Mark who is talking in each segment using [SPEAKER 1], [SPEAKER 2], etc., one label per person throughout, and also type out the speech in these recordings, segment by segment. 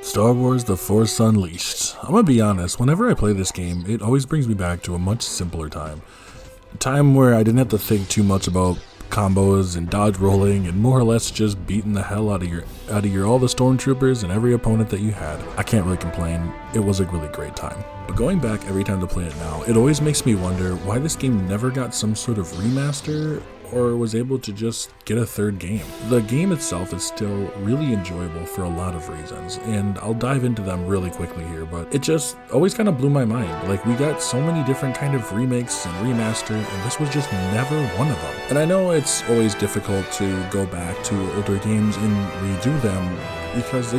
[SPEAKER 1] Star Wars The Force Unleashed. I'm gonna be honest, whenever I play this game, it always brings me back to a much simpler time. A time where I didn't have to think too much about combos and dodge rolling and more or less just beating the hell out of your all the stormtroopers and every opponent that you had. I can't really complain, it was a really great time. But going back every time to play it now, it always makes me wonder why this game never got some sort of remaster or was able to just get a third game. The game itself is still really enjoyable for a lot of reasons, and I'll dive into them really quickly here, but it just always kind of blew my mind. Like, we got so many different kind of remakes and remastered, and this was just never one of them. And I know it's always difficult to go back to older games and redo them, because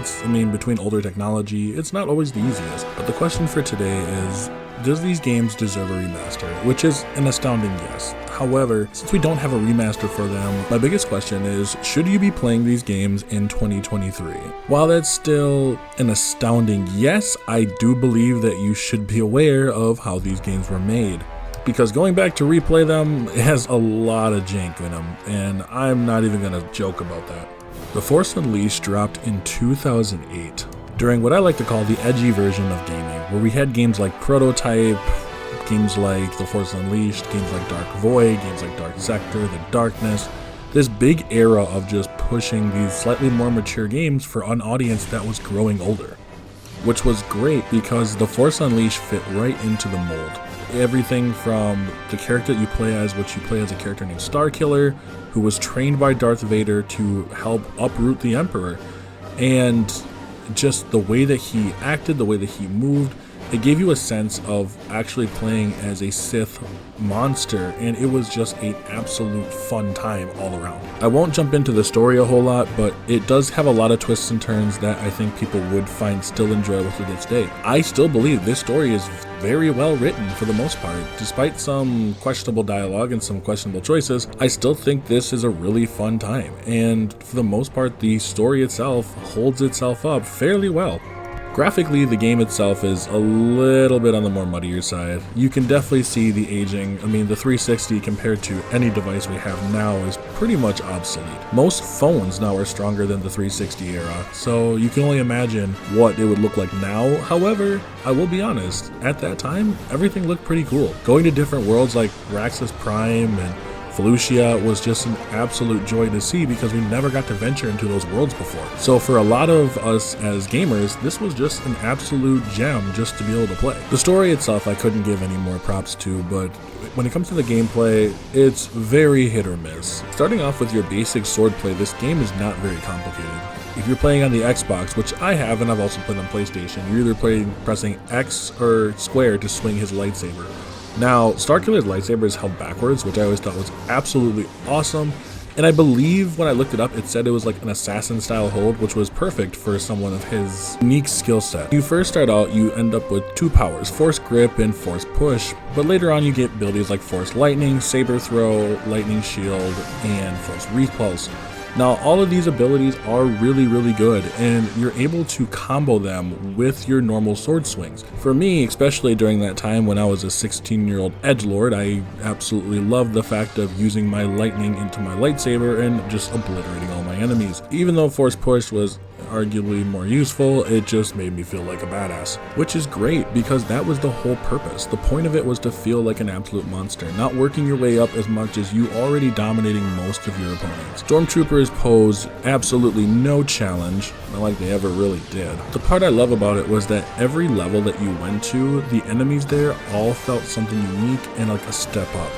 [SPEAKER 1] between older technology, it's not always the easiest. But the question for today is, does these games deserve a remaster? Which is an astounding yes. However, since we don't have a remaster for them, my biggest question is, should you be playing these games in 2023? While that's still an astounding yes, I do believe that you should be aware of how these games were made. Because going back to replay them, it has a lot of jank in them, and I'm not even gonna joke about that. The Force Unleashed dropped in 2008, during what I like to call the edgy version of gaming, where we had games like Prototype, games like The Force Unleashed, games like Dark Void, games like Dark Sector, The Darkness, this big era of just pushing these slightly more mature games for an audience that was growing older. Which was great because The Force Unleashed fit right into the mold. Everything from the character that you play as, which you play as a character named Starkiller, who was trained by Darth Vader to help uproot the Emperor, and just the way that he acted, the way that he moved, it gave you a sense of actually playing as a Sith monster, and it was just an absolute fun time all around. I won't jump into the story a whole lot, but it does have a lot of twists and turns that I think people would find still enjoyable to this day. I still believe this story is very well written for the most part. Despite some questionable dialogue and some questionable choices, I still think this is a really fun time, and for the most part, the story itself holds itself up fairly well. Graphically, the game itself is a little bit on the more muddier side. You can definitely see the aging. The 360 compared to any device we have now is pretty much obsolete. Most phones now are stronger than the 360 era, so you can only imagine what it would look like now. However, I will be honest, at that time, everything looked pretty cool. Going to different worlds like Raxus Prime and Felucia was just an absolute joy to see because we never got to venture into those worlds before. So for a lot of us as gamers, this was just an absolute gem just to be able to play. The story itself I couldn't give any more props to, but when it comes to the gameplay, it's very hit or miss. Starting off with your basic swordplay, this game is not very complicated. If you're playing on the Xbox, which I have and I've also played on PlayStation, you're either pressing X or square to swing his lightsaber. Now, Starkiller's lightsaber is held backwards, which I always thought was absolutely awesome, and I believe when I looked it up, it said it was like an assassin-style hold, which was perfect for someone of his unique skill set. When you first start out, you end up with two powers, Force Grip and Force Push, but later on you get abilities like Force Lightning, Saber Throw, Lightning Shield, and Force Repulse. Now, all of these abilities are really, really good, and you're able to combo them with your normal sword swings. For me, especially during that time when I was a 16-year-old edgelord, I absolutely loved the fact of using my lightning into my lightsaber and just obliterating all my enemies. Even though Force Push was arguably more useful, it just made me feel like a badass. Which is great, because that was the whole purpose. The point of it was to feel like an absolute monster, not working your way up as much as you already dominating most of your opponents. Stormtroopers pose absolutely no challenge, not like they ever really did. The part I love about it was that every level that you went to, the enemies there all felt something unique and like a step up.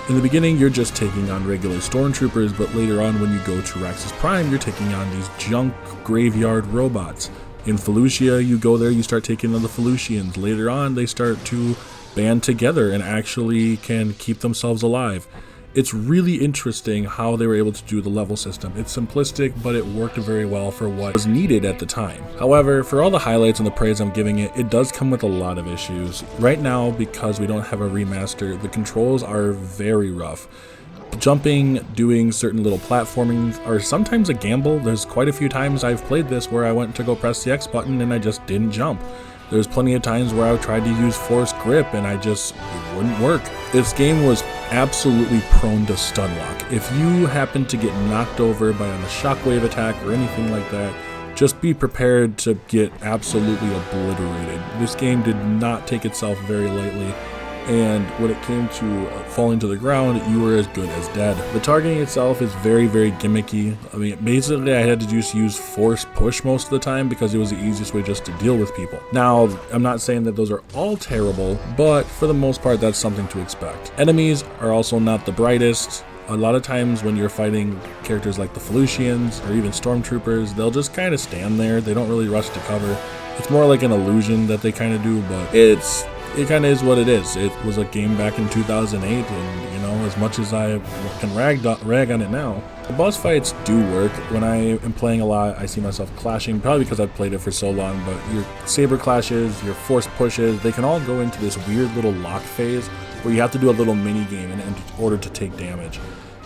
[SPEAKER 1] In the beginning, you're just taking on regular stormtroopers, but later on when you go to Raxus Prime, you're taking on these junk graveyard robots. In Felucia, you go there, you start taking on the Felucians. Later on, they start to band together and actually can keep themselves alive. It's really interesting how they were able to do the level system. It's simplistic, but it worked very well for what was needed at the time. However, for all the highlights and the praise I'm giving it, it does come with a lot of issues. Right now, because we don't have a remaster, the controls are very rough. Jumping, doing certain little platforming are sometimes a gamble. There's quite a few times I've played this where I went to go press the X button and I just didn't jump. There's plenty of times where I tried to use Force Grip and it wouldn't work. This game was absolutely prone to stun lock. If you happen to get knocked over by a shockwave attack or anything like that, just be prepared to get absolutely obliterated. This game did not take itself very lightly, and when it came to falling to the ground, you were as good as dead. The targeting itself is very, very gimmicky. I mean, basically I had to just use force push most of the time because it was the easiest way just to deal with people. Now, I'm not saying that those are all terrible, but for the most part, that's something to expect. Enemies are also not the brightest. A lot of times when you're fighting characters like the Felucians or even Stormtroopers, they'll just kind of stand there. They don't really rush to cover. It's more like an illusion that they kind of do, but it kind of is what it is. It was a game back in 2008, and you know, as much as I can rag on it now, the boss fights do work. When I am playing a lot, I see myself clashing, probably because I've played it for so long, but your saber clashes, your force pushes, they can all go into this weird little lock phase where you have to do a little mini game in order to take damage.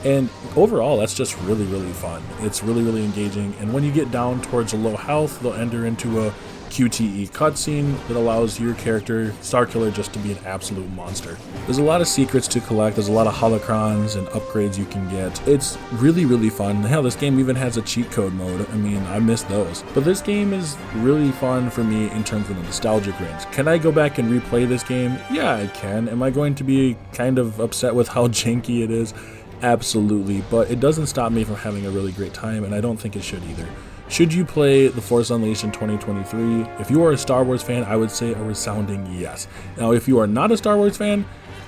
[SPEAKER 1] And overall, that's just really, really fun. It's really, really engaging, and when you get down towards a low health, they'll enter into a QTE cutscene that allows your character, Starkiller, just to be an absolute monster. There's a lot of secrets to collect, there's a lot of holocrons and upgrades you can get. It's really, really fun. Hell, this game even has a cheat code mode. I mean, I miss those. But this game is really fun for me in terms of the nostalgic range. Can I go back and replay this game? Yeah, I can. Am I going to be kind of upset with how janky it is? Absolutely, but it doesn't stop me from having a really great time, and I don't think it should either. Should you play The Force Unleashed in 2023? If you are a Star Wars fan, I would say a resounding yes. Now, if you are not a Star Wars fan,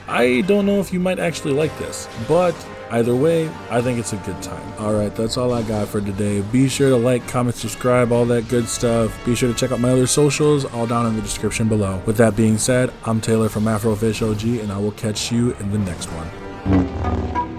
[SPEAKER 1] I don't know if you might actually like this, but either way, I think it's a good time. Alright, that's all I got for today. Be sure to like, comment, subscribe, all that good stuff. Be sure to check out my other socials, all down in the description below. With that being said, I'm Taylor from AfrofishOG, and I will catch you in the next one.